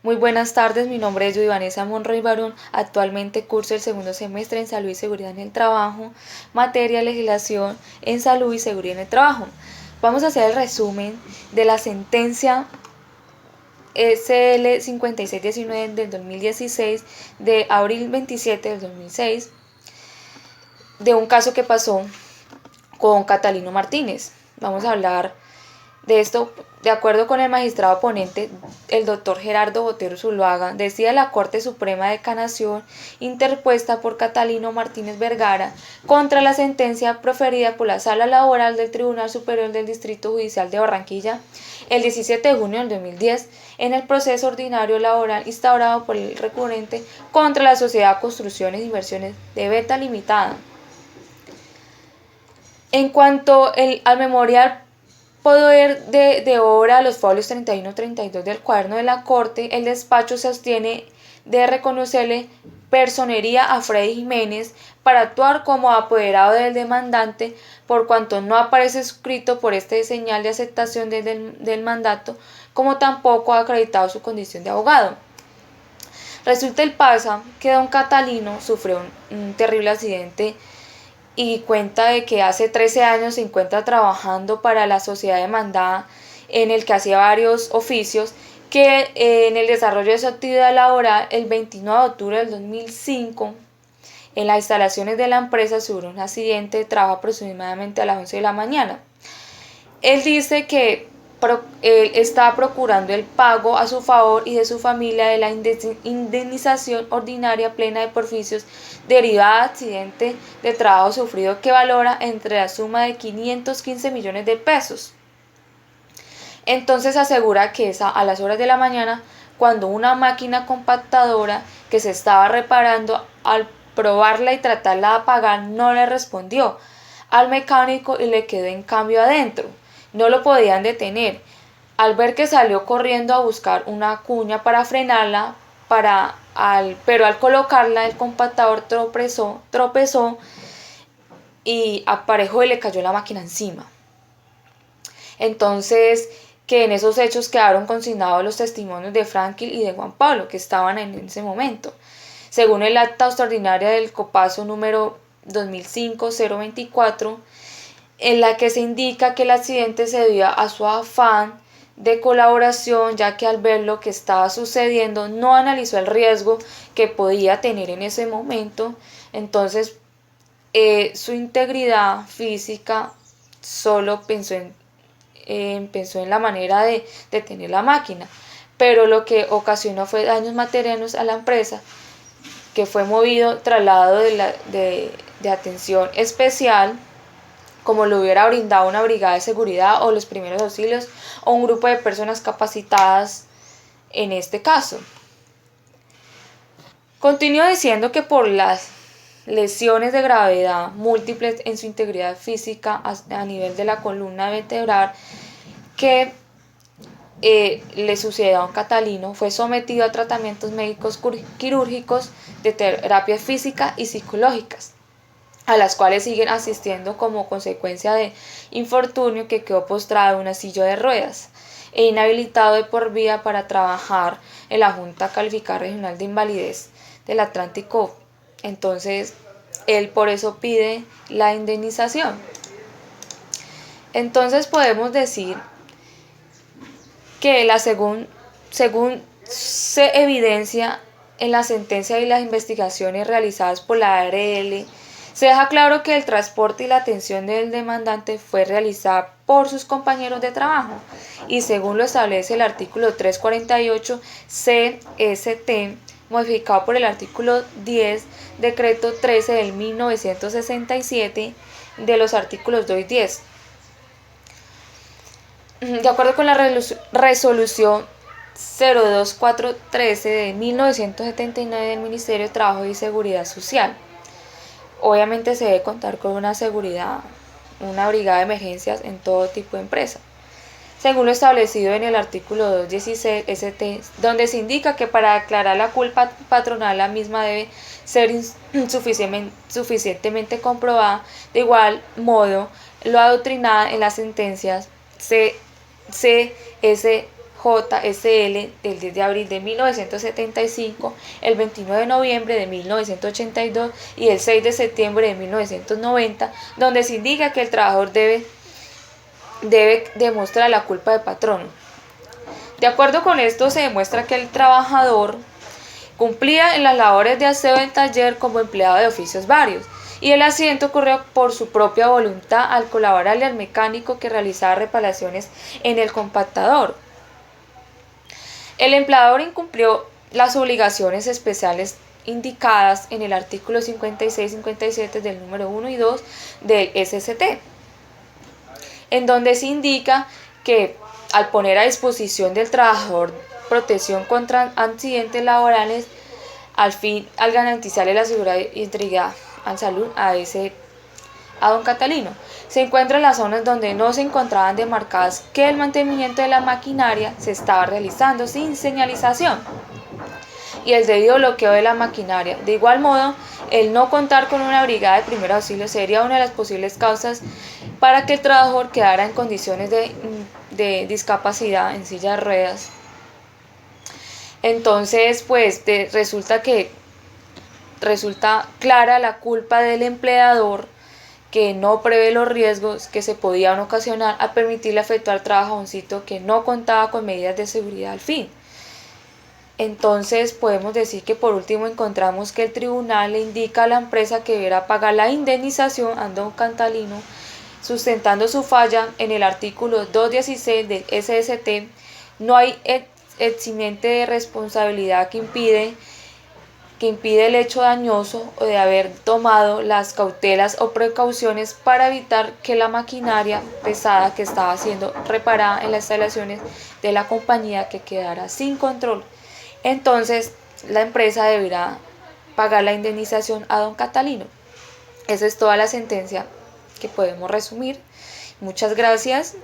Muy buenas tardes, mi nombre es Judy Vanessa Monroy Barón, actualmente curso el segundo semestre en Salud y Seguridad en el Trabajo, materia legislación en Salud y Seguridad en el Trabajo. Vamos a hacer el resumen de la sentencia SL 5619 del 2016 de abril 27 del 2006 de un caso que pasó con Catalino Martínez. Vamos a hablar de esto, de acuerdo con el magistrado ponente, el doctor Gerardo Botero Zuluaga, decía la Corte Suprema de Casación interpuesta por Catalino Martínez Vergara contra la sentencia proferida por la Sala Laboral del Tribunal Superior del Distrito Judicial de Barranquilla el 17 de junio del 2010 en el proceso ordinario laboral instaurado por el recurrente contra la Sociedad Construcciones e Inversiones de Beta Limitada. En cuanto al memorial poder de obra, los folios 31 y 32 del cuaderno de la Corte, el despacho se abstiene de reconocerle personería a Freddy Jiménez para actuar como apoderado del demandante, por cuanto no aparece escrito por este señal de aceptación del mandato, como tampoco ha acreditado su condición de abogado. Resulta y pasa que don Catalino sufrió un terrible accidente y cuenta de que hace 13 años se encuentra trabajando para la sociedad demandada, en el que hacía varios oficios, que en el desarrollo de su actividad laboral el 29 de octubre del 2005 en las instalaciones de la empresa sufrió un accidente de trabajo aproximadamente a las 11 de la mañana. Él dice que él está procurando el pago a su favor y de su familia de la indemnización ordinaria plena de porficios derivada de accidente de trabajo sufrido, que valora entre la suma de 515 millones de pesos. Entonces asegura que es a las horas de la mañana cuando una máquina compactadora que se estaba reparando, al probarla y tratarla de apagar, no le respondió al mecánico y le quedó en cambio adentro. No lo podían detener. Al ver que salió corriendo a buscar una cuña para frenarla, pero al colocarla el compactador tropezó y aparejó y le cayó la máquina encima. Entonces, que en esos hechos quedaron consignados los testimonios de Franklin y de Juan Pablo, que estaban en ese momento. Según el acta extraordinaria del COPASO número 2005-024, en la que se indica que el accidente se debía a su afán de colaboración, ya que al ver lo que estaba sucediendo no analizó el riesgo que podía tener en ese momento. Entonces su integridad física solo pensó en la manera de detener la máquina, pero lo que ocasionó fue daños materiales a la empresa, que fue movido traslado de atención especial, como lo hubiera brindado una brigada de seguridad o los primeros auxilios o un grupo de personas capacitadas en este caso. Continúa diciendo que por las lesiones de gravedad múltiples en su integridad física a nivel de la columna vertebral que le sucedió a don Catalino, fue sometido a tratamientos médicos quirúrgicos de terapia física y psicológicas, a las cuales siguen asistiendo como consecuencia de infortunio, que quedó postrado en una silla de ruedas e inhabilitado de por vida para trabajar en la Junta Calificada Regional de Invalidez del Atlántico. Entonces, él por eso pide la indemnización. Entonces podemos decir que según se evidencia en la sentencia y las investigaciones realizadas por la ARL, se deja claro que el transporte y la atención del demandante fue realizada por sus compañeros de trabajo, y según lo establece el artículo 348 CST, modificado por el artículo 10, decreto 13 del 1967, de los artículos 2 y 10. De acuerdo con la resolución 02413 de 1979 del Ministerio de Trabajo y Seguridad Social, obviamente se debe contar con una brigada de emergencias en todo tipo de empresa, según lo establecido en el artículo 216 ST, donde se indica que para declarar la culpa patronal la misma debe ser suficientemente comprobada. De igual modo, lo adoctrinada en las sentencias CSJ JSL del 10 de abril de 1975, el 29 de noviembre de 1982 y el 6 de septiembre de 1990, donde se indica que el trabajador debe demostrar la culpa del patrón. De acuerdo con esto, se demuestra que el trabajador cumplía en las labores de aseo en taller como empleado de oficios varios, y el accidente ocurrió por su propia voluntad al colaborarle al mecánico que realizaba reparaciones en el compactador. El empleador incumplió las obligaciones especiales indicadas en el artículo 56-57 del número 1 y 2 del SST, en donde se indica que al poner a disposición del trabajador protección contra accidentes laborales, al garantizarle la seguridad y integridad en salud a don Catalino, se encuentra en las zonas donde no se encontraban demarcadas que el mantenimiento de la maquinaria se estaba realizando sin señalización y el debido bloqueo de la maquinaria. De igual modo, el no contar con una brigada de primer auxilio sería una de las posibles causas para que el trabajador quedara en condiciones de discapacidad en silla de ruedas. Entonces, pues resulta clara la culpa del empleador, que no prevé los riesgos que se podían ocasionar al permitirle efectuar trabajoncito que no contaba con medidas de seguridad al fin. Entonces podemos decir que por último encontramos que el tribunal le indica a la empresa que deberá pagar la indemnización a don Catalino, sustentando su falla en el artículo 216 del SST. No hay eximiente de responsabilidad que impide el hecho dañoso o de haber tomado las cautelas o precauciones para evitar que la maquinaria pesada que estaba siendo reparada en las instalaciones de la compañía que quedara sin control. Entonces, la empresa deberá pagar la indemnización a don Catalino. Esa es toda la sentencia que podemos resumir. Muchas gracias.